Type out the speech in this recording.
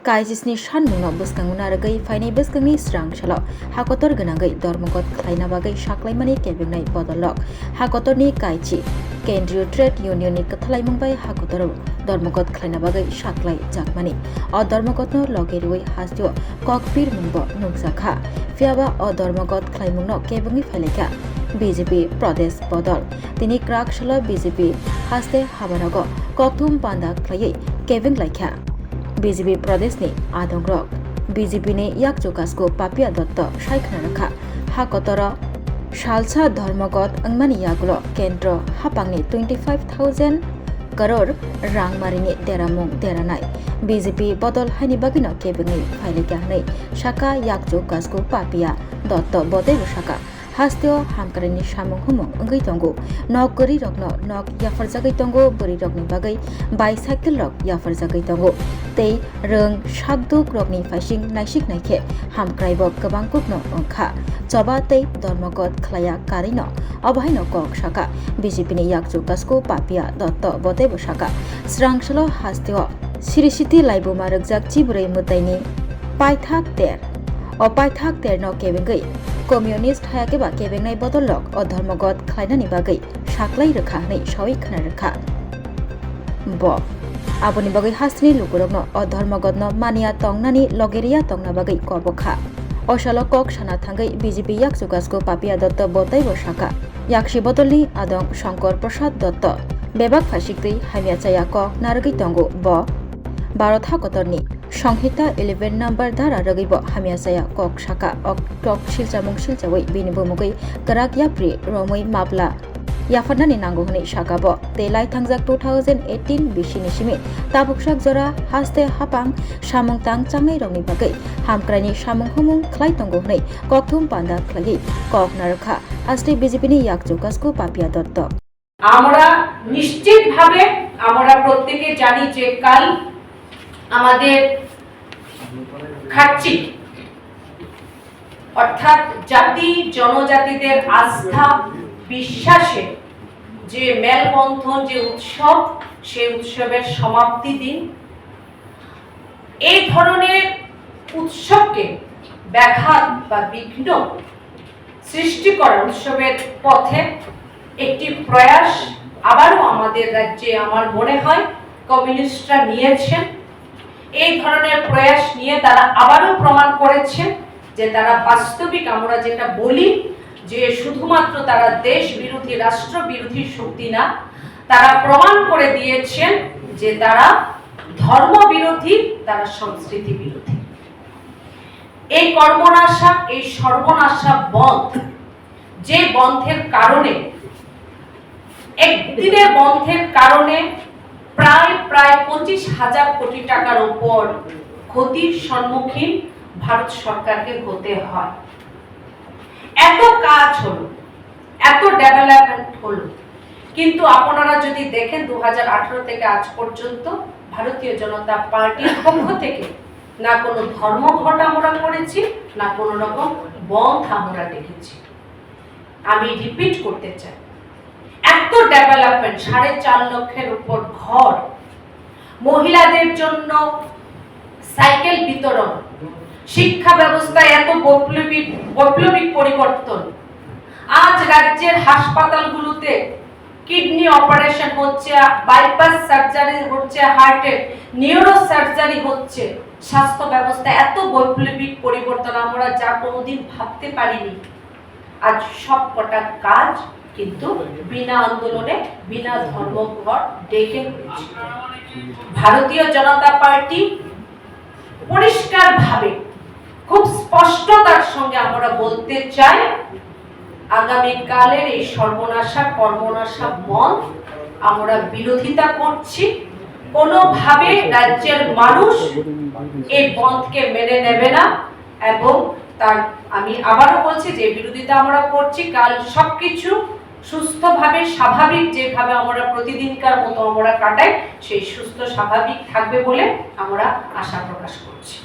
काइजिसनि सानमुंनाव बोसकांगुना आरो फाइनाय बोसकांनि स्रां सालाव हाकतर गोनाङै धर्मगत खालायना बागै साख्लायमानि केबेंनाय बदलक हाकतरनि काइची केन्द्रीय ट्रेड यूनियननि कथलायमुंबाय हाकतराव धर्मगत खालायना बागै साख्लाय जाकमानि अ धर्मगतनो लगेरुयै हास्तियो ककबीर मुंबो नुकजाखा फियाबा अ धर्मगत खालायमुंनो केबेंनि फायलायखा बीजेपी प्रदेश बदल तिनि क्राक साला बीजेपी हास्ते हाबारागो ककथुम पान्दा खालायै केबें लायखा बीजेपी प्रदेशनि आदंग्रक बीजेपीनि याकचुकासको पापिया दत्त सायखना रखा हाकतर सालसा धर्मगत अंगमानि यागुलो केन्द्र हापांनि 25,000 करोड़ रांमारिनि देरामुं देरानाय बीजेपी बदल हायनि बागिनो केबेंनि फायलायगाहनै साका याकचुकासको पापिया दत्त बदेबो साका हास्तियो हामकारिनि सामुं हुमुं ओंगै तंगो नक गरि रकनो नक याफारजागै तंगो बोरि रकनि बागै बाइसाइकेल रक याफारजागै तंगो तै रों सागदुक रकनि फाइसिं नायसिक नायखे हामक्राइबो गोबां कुकनो ओंखा चबा तै धर्मगत खालाया कारिनो अबहायनो कक साका बीजेपीनि याकचुकासको पापिया दत्त बदेबो साका स्रांसलो हास्तियो सिरिसिति लाइबुमा रगजाक चिबुरै मुताइनि पाइथाक तेर अ पाइथाक तेरनो केबेंगै कम्युनिस्ट हायाकेबा केबेंनाय बदलक अ धर्मगत खालायनानि बागै साख्लाय रोखा नै सावै खोना रोखा ब आबनि बागै हास्तिनि लुकुरकनो अ धर्मगतनो मानिया तंगनानि लगेरिया तंगना बागै कबखा अशालो कक साना थांगै बीजेपी याकचुकासको पापिया दत्त बतैबो साका याकशी बदलनि आदं शंकर प्रसाद दत्त बेबाक फासिकदै हामियाचाया कक नारगै तंगो ब भारत हाकतरनि संहिता 11 नम्बर धारा रगैबो हामियाचाया कक साका अक टक सिलचामुं सिलचावै बिनिबो मुगै कराक याप्रि रमै माब्ला याफारनानि नांगौ हनै साकाबो तेलाय थांजाक 2018 बिसिनि सिमे ताबुकसाक जरा हास्ते हापां सामुं तां चांगै रंनि बागै हामक्राइनि सामुं हुमुं खलाय तंगौ हनै ककथुम पान्दा खलायै कक नारखा हास्ते बीजेपीनि याकचुकासको पापिया दत्त আমরা নিশ্চিতভাবে আমরা প্রত্যেকে জানি যে কাল আমাদের খাচ্ছি অর্থাৎ জাতি জনজাতিদের আস্থা বিশ্বাসে যে মেলবন্ধন যে উৎসব সেই উৎসবের সমাপ্তি দিন এই ধরনের উৎসবকে ব্যাঘাত বা বিঘ্ন সৃষ্টি করার উৎসবের পথে একটি প্রয়াস আবারও আমাদের রাজ্যে আমার মনে হয় কমিউনিস্টরা নিয়েছেন এই ধরনের প্রয়াস নিয়ে তারা আবারও প্রমাণ করেছেন যে তারা বাস্তবিক আমরা যেটা বলি যে শুধুমাত্র তারা দেশ বিরোধী রাষ্ট্র বিরোধী শক্তি না তারা প্রমাণ করে দিয়েছেন যে তারা ধর্ম বিরোধী তারা সংস্কৃতি বিরোধী এই কর্মনাশা এই সর্বনাশা বন্ধ যে বন্ধের কারণে একদিনের বন্ধের কারণে প্রায় 25,000 কোটি টাকার উপর ক্ষতির সম্মুখীন ভারত সরকারকে হতে হয় এত কাজ হলো এত ডেভেলপমেন্ট হলো কিন্তু আপনারা যদি দেখেন 2018 থেকে আজ পর্যন্ত ভারতীয় জনতা পার্টির পক্ষ থেকে না কোনো ধর্মঘট আমরা করেছি না কোনো রকম বন্ধ আমরা দেখেছি আমি রিপিট করতে চাই এত ডেভেলপমেন্ট 4.5 লক্ষের উপর ঘর মহিলাদের জন্য সাইকেল বিতরণ শিক্ষা ব্যবস্থায় এত বৈপ্লবিক পরিবর্তন আজ রাজ্যের হাসপাতালগুলোতে কিডনি অপারেশন হচ্ছে বাইপাস সার্জারি হচ্ছে হার্টের নিউরো সার্জারি হচ্ছে স্বাস্থ্য ব্যবস্থা এত বৈপ্লবিক পরিবর্তন আমরা যা কোনোদিন ভাবতে পারিনি আজ সবকটা কাজ কিন্তু বিনা আন্দোলনে বিনা ধর্মঘট ডেকে হয়েছে ভারতীয় জনতা পার্টি পরিষ্কারভাবে খুব স্পষ্টতার সঙ্গে আমরা বলতে চাই আগামী কালের এই সর্বনাশা কর্মনাশা বন্ধ আমরা বিরোধিতা করছি কোনোভাবে রাজ্যের মানুষ এই বন্ধকে মেনে নেবে না এবং তার আমি আবারও বলছি যে বিরোধিতা আমরা করছি কাল সবকিছু সুস্থভাবে স্বাভাবিক যেভাবে আমরা প্রতিদিনকার মতো আমরা কাটাই সেই সুস্থ স্বাভাবিক থাকবে বলে আমরা আশা প্রকাশ করছি।